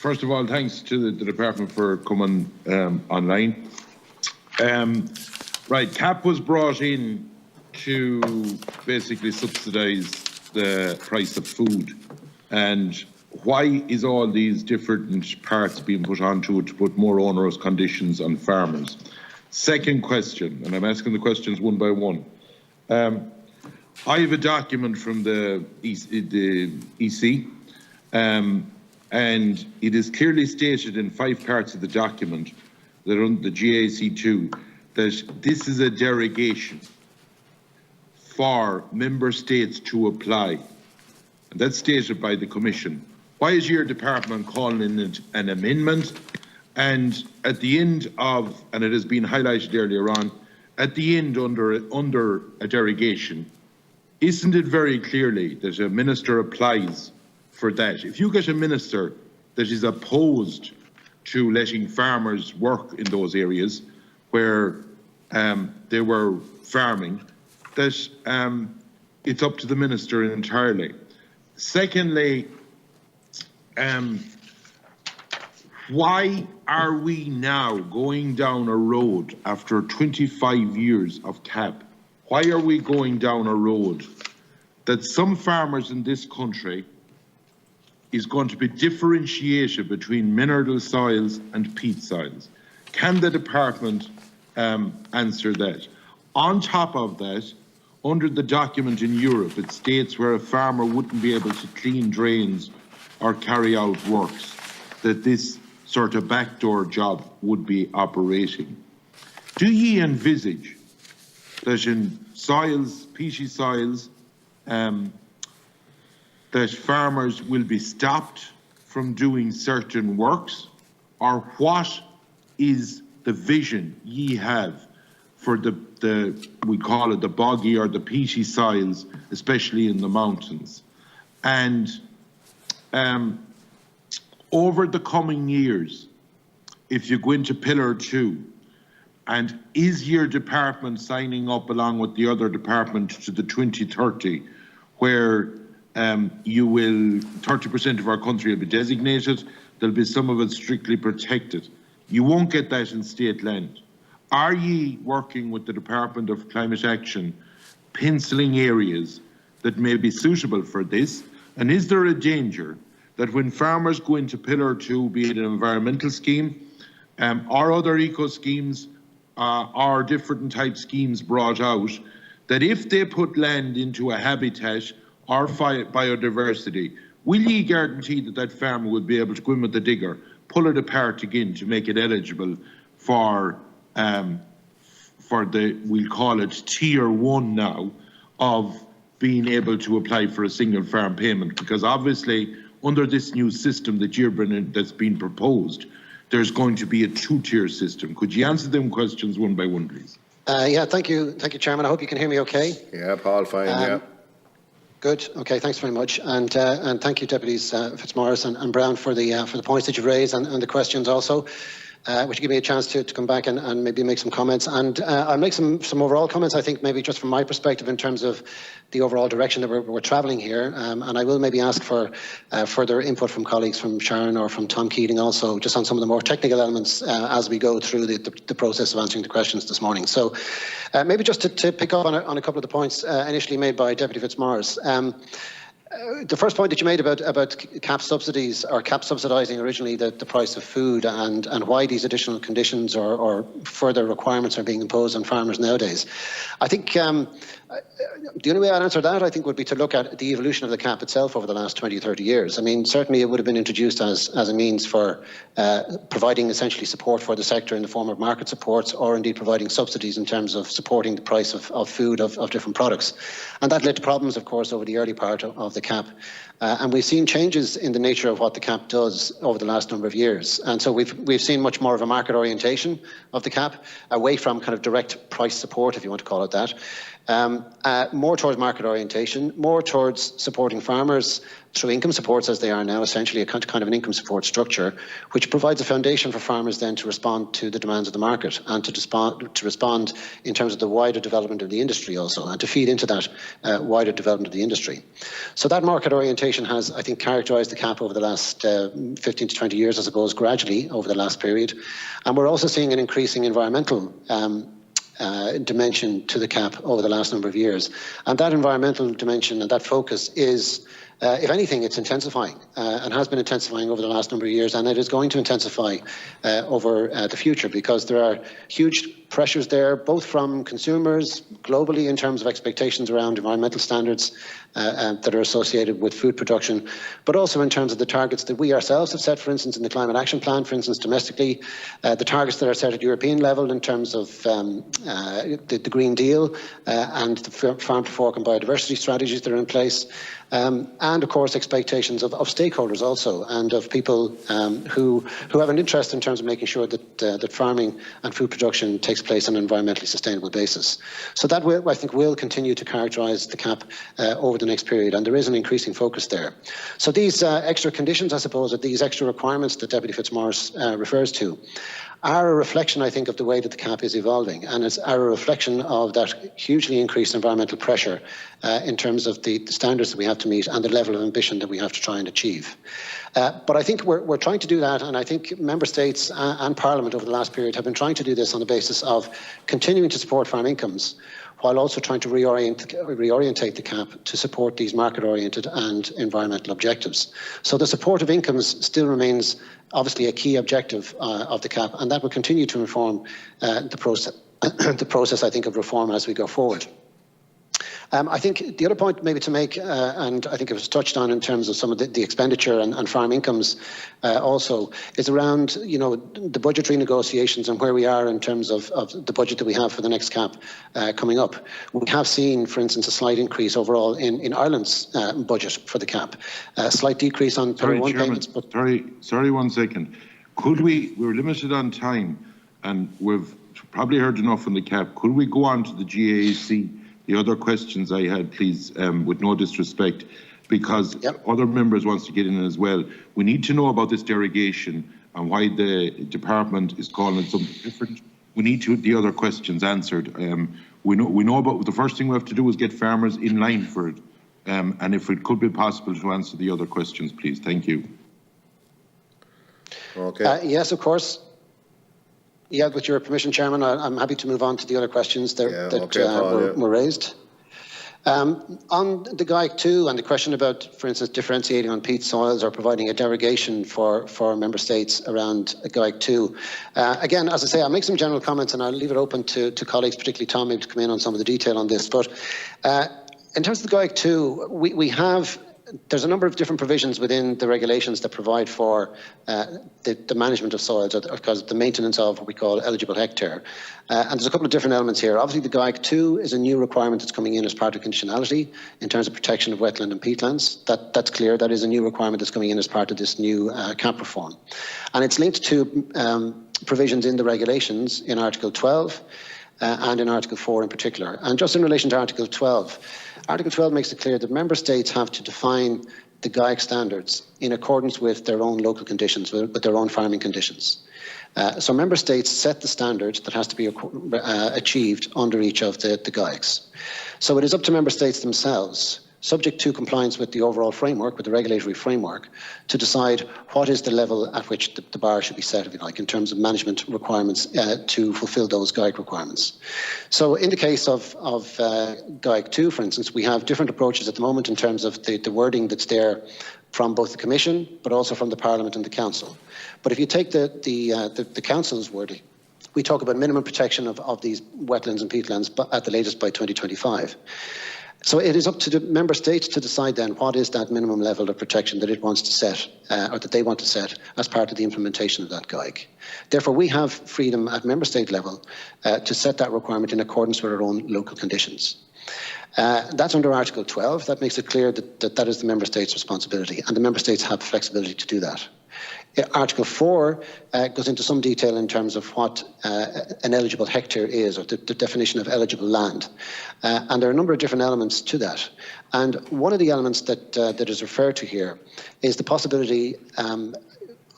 First of all, thanks to the department for coming online. Right, CAP was brought in to basically subsidise the price of food. And why is all these different parts being put onto it to put more onerous conditions on farmers? Second question, and I'm asking the questions one by one. I have a document from the EC, and it is clearly stated in 5 parts of the document that on the GAAC2 that this is a derogation for member states to apply. And that's stated by the Commission. Why is your department calling it an amendment? And at the end of, and it has been highlighted earlier on, at the end under a derogation, isn't it very clearly that a minister applies for that? If you get a minister that is opposed to letting farmers work in those areas where they were farming, that it's up to the minister entirely. Secondly, why are we now going down a road after 25 years of CAP? Why are we going down a road that some farmers in this country is going to be differentiated between mineral soils and peat soils? Can the department answer that? On top of that, under the document in Europe, it states where a farmer wouldn't be able to clean drains or carry out works, that this sort of backdoor job would be operating. Do ye envisage that in soils, peaty soils, that farmers will be stopped from doing certain works? Or what is the vision ye have for the we call it the boggy or the peaty soils, especially in the mountains? And over the coming years, if you go into Pillar 2, and is your department signing up along with the other department to the 2030, where you will, 30% of our country will be designated, there'll be some of it strictly protected. You won't get that in state land. Are ye working with the Department of Climate Action, penciling areas that may be suitable for this? And is there a danger that when farmers go into Pillar 2, be it an environmental scheme or other eco schemes or different type schemes brought out, that if they put land into a habitat or biodiversity, will ye guarantee that that farmer will be able to go in with the digger, pull it apart again to make it eligible for the, we'll call it Tier 1 now, of being able to apply for a single farm payment? Because obviously, under this new system that's been proposed, there's going to be a 2-tier system. Could you answer them questions one by one, please? Yeah, thank you, Chairman. I hope you can hear me okay. Yeah, Paul, fine, yeah. Good. Okay, thanks very much, and thank you, Deputies Fitzmaurice and Brown, for the points that you've raised and the questions also, which give me a chance to come back and maybe make some comments. And I'll make some overall comments, I think, maybe just from my perspective in terms of the overall direction that we're travelling here. And I will maybe ask for further input from colleagues from Sharon or from Tom Keating also, just on some of the more technical elements as we go through the process of answering the questions this morning. So maybe just to pick up on a couple of the points initially made by Deputy Fitzmaurice. The first point that you made about CAP subsidies, or CAP subsidising originally the price of food, and why these additional conditions or further requirements are being imposed on farmers nowadays. I think the only way I'd answer that, I think, would be to look at the evolution of the CAP itself over the last 20, 30 years. I mean, certainly it would have been introduced as a means for providing essentially support for the sector in the form of market supports, or indeed providing subsidies in terms of supporting the price of food, of different products. And that led to problems, of course, over the early part of the CAP. And we've seen changes in the nature of what the CAP does over the last number of years. And so we've seen much more of a market orientation of the CAP, away from kind of direct price support, if you want to call it that, More towards market orientation, more towards supporting farmers through income supports as they are now, essentially a kind of an income support structure, which provides a foundation for farmers then to respond to the demands of the market and to respond in terms of the wider development of the industry also, and to feed into that wider development of the industry. So that market orientation has, I think, characterised the CAP over the last 15 to 20 years, I suppose, gradually over the last period. And we're also seeing an increasing environmental dimension to the CAP over the last number of years. And that environmental dimension and that focus is, if anything, it's intensifying and has been intensifying over the last number of years, and it is going to intensify over the future, because there are huge pressures there, both from consumers globally in terms of expectations around environmental standards that are associated with food production, but also in terms of the targets that we ourselves have set, for instance, in the Climate Action Plan, for instance, domestically, the targets that are set at European level in terms of the Green Deal and the farm to fork and biodiversity strategies that are in place, and of course expectations of stakeholders also, and of people who have an interest in terms of making sure that farming and food production takes place on an environmentally sustainable basis. So that I think will continue to characterise the CAP over the next period, and there is an increasing focus there. So these extra conditions, I suppose, or these extra requirements that Deputy Fitzmaurice refers to, are a reflection, I think, of the way that the CAP is evolving, and it's a reflection of that hugely increased environmental pressure in terms of the standards that we have to meet and the level of ambition that we have to try and achieve. But I think we're trying to do that, and I think Member States and Parliament over the last period have been trying to do this on the basis of continuing to support farm incomes, while also trying to reorientate the CAP to support these market-oriented and environmental objectives. So the support of incomes still remains obviously a key objective of the CAP, and that will continue to inform the process, I think, of reform as we go forward. I think the other point maybe to make, and I think it was touched on in terms of some of the expenditure and farm incomes also, is around, you know, the budgetary negotiations and where we are in terms of the budget that we have for the next CAP coming up. We have seen, for instance, a slight increase overall in Ireland's budget for the CAP, a slight decrease on Pillar 1 payments. But sorry, 1 second. Could we're limited on time, and we've probably heard enough on the CAP. Could we go on to the GAAC? The other questions I had, please, with no disrespect, because other members wants to get in as well. We need to know about this derogation and why the department is calling it something different. We need the other questions answered. We know about the first thing we have to do is get farmers in line for it. And if it could be possible to answer the other questions, please. Thank you. Okay. Yes, of course. Yeah, with your permission, Chairman, I'm happy to move on to the other questions that were raised. On the GAAC 2 and the question about, for instance, differentiating on peat soils or providing a derogation for Member States around GAAC 2. Again, as I say, I'll make some general comments and I'll leave it open to colleagues, particularly Tom, maybe to come in on some of the detail on this. But in terms of the GAAC 2, there's a number of different provisions within the regulations that provide for the management of soils, or the maintenance of what we call eligible hectare. And there's a couple of different elements here. Obviously, the GAAC 2 is a new requirement that's coming in as part of conditionality in terms of protection of wetland and peatlands. That's clear. That is a new requirement that's coming in as part of this new CAP reform. And it's linked to provisions in the regulations in Article 12 and in Article 4 in particular. And just in relation to Article 12, Article 12 makes it clear that Member States have to define the GAAC standards in accordance with their own local conditions, with their own farming conditions. So Member States set the standard that has to be achieved under each of the GAACs. So it is up to Member States themselves, subject to compliance with the overall framework, with the regulatory framework, to decide what is the level at which the bar should be set, if you like, in terms of management requirements to fulfil those GAAC requirements. So in the case of GAAC 2, for instance, we have different approaches at the moment in terms of the wording that's there from both the Commission, but also from the Parliament and the Council. But if you take the Council's wording, we talk about minimum protection of these wetlands and peatlands at the latest by 2025. So it is up to the Member States to decide then what is that minimum level of protection that it wants to set, or that they want to set as part of the implementation of that GAAC. Therefore, we have freedom at Member State level to set that requirement in accordance with our own local conditions. That's under Article 12. That makes it clear that is the Member States' responsibility, and the Member States have flexibility to do that. Article 4 goes into some detail in terms of what an eligible hectare is, or the definition of eligible land. And there are a number of different elements to that. And one of the elements that is referred to here is the possibility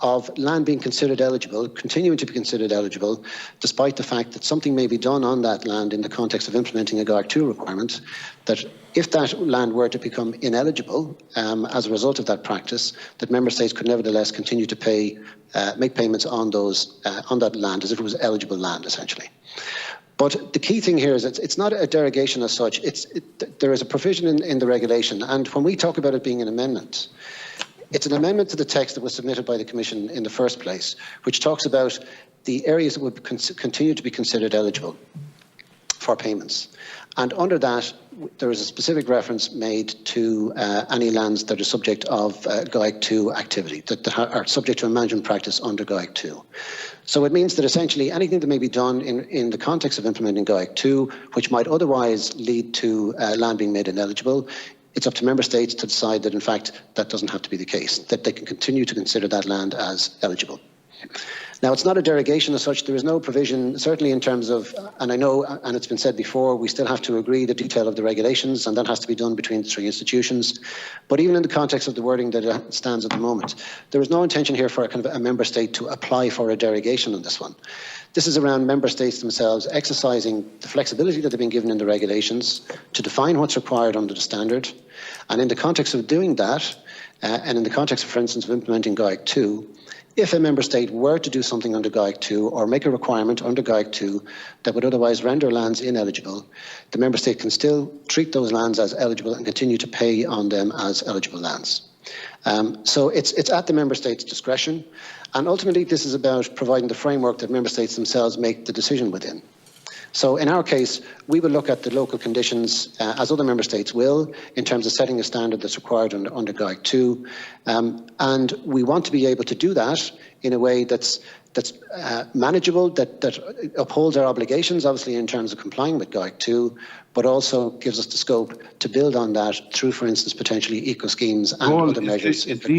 of land being considered eligible, continuing to be considered eligible, despite the fact that something may be done on that land in the context of implementing a GAAC 2 requirement, that if that land were to become ineligible as a result of that practice, that member states could nevertheless continue to make payments on that land as if it was eligible land, essentially. But the key thing here is it's not a derogation as such. There is a provision in the regulation, and when we talk about it being an amendment, it's an amendment to the text that was submitted by the Commission in the first place, which talks about the areas that would continue to be considered eligible for payments. And under that, there is a specific reference made to any lands that are subject of GAAC 2 activity, that are subject to a management practice under GAAC 2. So it means that essentially anything that may be done in the context of implementing GAAC 2, which might otherwise lead to land being made ineligible, it's up to member states to decide that, in fact, that doesn't have to be the case, that they can continue to consider that land as eligible. Now, it's not a derogation as such. There is no provision, certainly in terms of, and I know, and it's been said before, we still have to agree the detail of the regulations, and that has to be done between the three institutions. But even in the context of the wording that stands at the moment, there is no intention here for a member state to apply for a derogation on this one. This is around member states themselves exercising the flexibility that they've been given in the regulations to define what's required under the standard. And in the context of doing that, and in the context, for instance, of implementing GAAC 2, if a member state were to do something under GAAC 2 or make a requirement under GAAC 2 that would otherwise render lands ineligible, the member state can still treat those lands as eligible and continue to pay on them as eligible lands. So it's at the member state's discretion, and ultimately this is about providing the framework that member states themselves make the decision within. So in our case, we will look at the local conditions, as other member states will, in terms of setting a standard that's required under GAAC 2. And we want to be able to do that in a way that's manageable, that upholds our obligations, obviously, in terms of complying with GAAC 2, but also gives us the scope to build on that through, for instance, potentially eco-schemes and other measures. Is the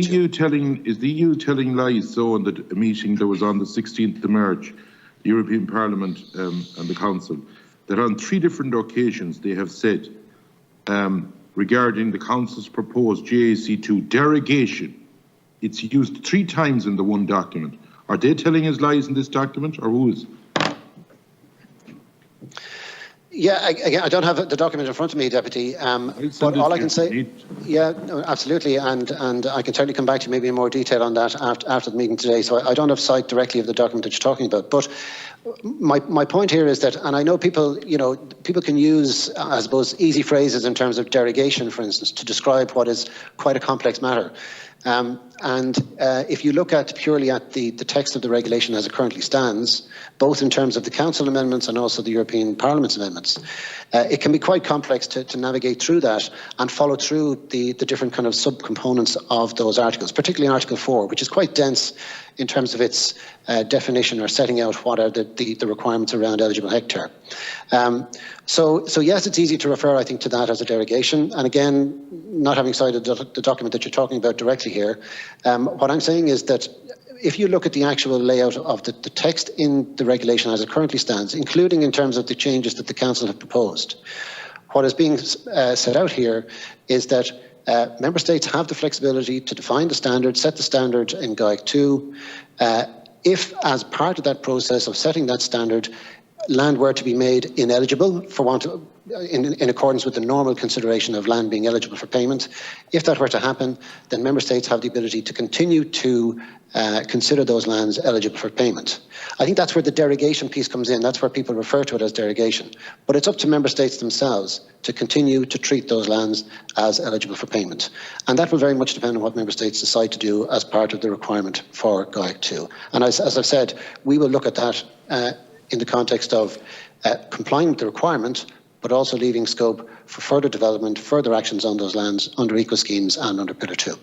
EU telling lies, so in the meeting that was on the 16th of March, the European Parliament and the Council, that on 3 different occasions they have said regarding the Council's proposed GAAC 2 derogation, it's used 3 times in the one document. Are they telling us lies in this document, or who is? Yeah, again, I don't have the document in front of me, Deputy, but all I can say, yeah, no, absolutely, and I can certainly come back to you maybe in more detail on that after the meeting today, so I don't have sight directly of the document that you're talking about, but my point here is that, and I know people can use, I suppose, easy phrases in terms of derogation, for instance, to describe what is quite a complex matter. If you look purely at the text of the regulation as it currently stands, both in terms of the Council amendments and also the European Parliament's amendments, it can be quite complex to navigate through that and follow through the different kind of subcomponents of those articles, particularly Article 4, which is quite dense in terms of its definition or setting out what are the requirements around eligible hectare. So yes, it's easy to refer, I think, to that as a derogation. And again, not having cited the document that you're talking about directly here, what I'm saying is that if you look at the actual layout of the text in the regulation as it currently stands, including in terms of the changes that the Council have proposed, what is being set out here is that member states have the flexibility to define the standard, set the standard in GAAC 2. If, as part of that process of setting that standard, land were to be made ineligible in accordance with the normal consideration of land being eligible for payment, if that were to happen, then member states have the ability to continue to consider those lands eligible for payment. I think that's where the derogation piece comes in. That's where people refer to it as derogation. But it's up to member states themselves to continue to treat those lands as eligible for payment. And that will very much depend on what member states decide to do as part of the requirement for GAAC 2. And as I've said, we will look at that in the context of complying with the requirement, but also leaving scope for further development, further actions on those lands under eco schemes and under Pillar 2.